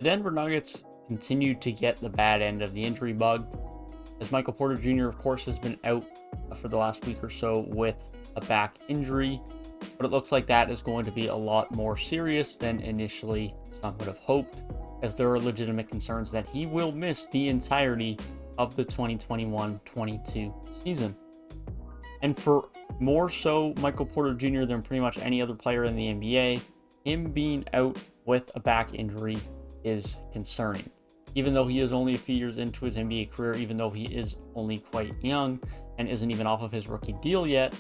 The Denver Nuggets continue to get the bad end of the injury bug, as Michael Porter Jr., of course, has been out for the last week or so with a back injury, but it looks like that is going to be a lot more serious than initially some would have hoped, as there are legitimate concerns that he will miss the entirety of the 2021-22 season. And for more so Michael Porter Jr. than pretty much any other player in the NBA, him being out with a back injury is concerning. Even though he is only a few years into his NBA career, even though he is only quite young and isn't even off of his rookie deal yet,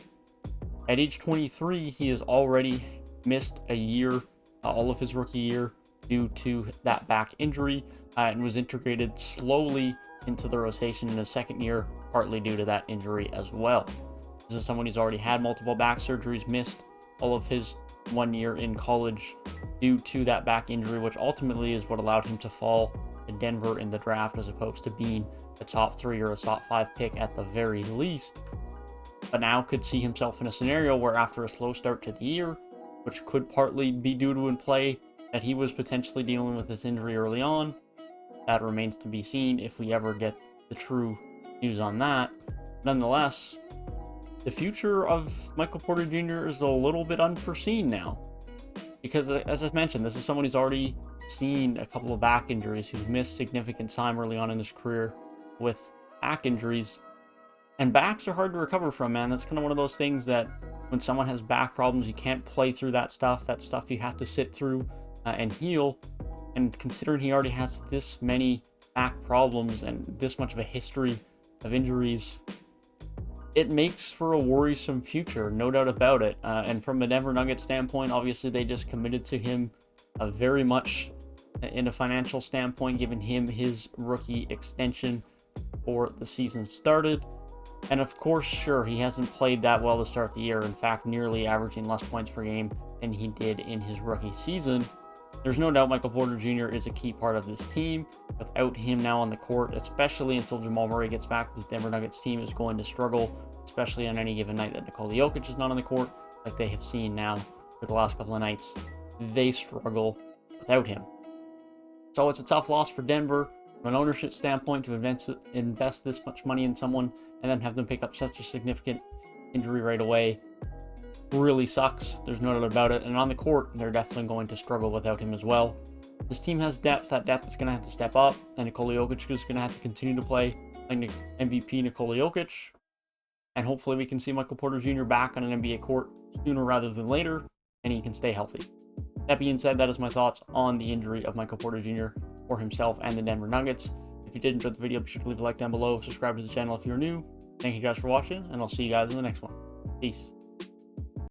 at age 23, he has already missed a year, all of his rookie year, due to that back injury, and was integrated slowly into the rotation in his second year, partly due to that injury as well. This is someone who's already had multiple back surgeries, missed all of his 1 year in college due to that back injury, which ultimately is what allowed him to fall to Denver in the draft, as opposed to being a top 3 or a top 5 pick at the very least. But now could see himself in a scenario where, after a slow start to the year, which could partly be due to in play that he was potentially dealing with this injury early on, that remains to be seen if we ever get the true news on that. Nonetheless, the future of Michael Porter Jr. is a little bit unforeseen now, because as I mentioned, this is someone who's already seen a couple of back injuries, who's missed significant time early on in his career with back injuries. And backs are hard to recover from, man. That's kind of one of those things that when someone has back problems, you can't play through that stuff. That stuff you have to sit through and heal. And considering he already has this many back problems and this much of a history of injuries, it makes for a worrisome future, no doubt about it. And from a Denver Nuggets standpoint, obviously they just committed to him very much in a financial standpoint, giving him his rookie extension before the season started. And of course, sure, he hasn't played that well to start the year. In fact, nearly averaging less points per game than he did in his rookie season. There's no doubt Michael Porter Jr. is a key part of this team. Without him now on the court, especially until Jamal Murray gets back, this Denver Nuggets team is going to struggle, especially on any given night that Nikola Jokic is not on the court, like they have seen now for the last couple of nights. They struggle without him. So it's a tough loss for Denver from an ownership standpoint to invest this much money in someone and then have them pick up such a significant injury right away. Really sucks. There's no doubt about it. And on the court, they're definitely going to struggle without him as well. This team has depth. That depth is going to have to step up. And Nikola Jokic is going to have to continue to play like MVP Nikola Jokic. And hopefully we can see Michael Porter Jr. back on an NBA court sooner rather than later, and he can stay healthy. That being said, that is my thoughts on the injury of Michael Porter Jr. for himself and the Denver Nuggets. If you did enjoy the video, be sure to leave a like down below. Subscribe to the channel if you're new. Thank you guys for watching, and I'll see you guys in the next one. Peace.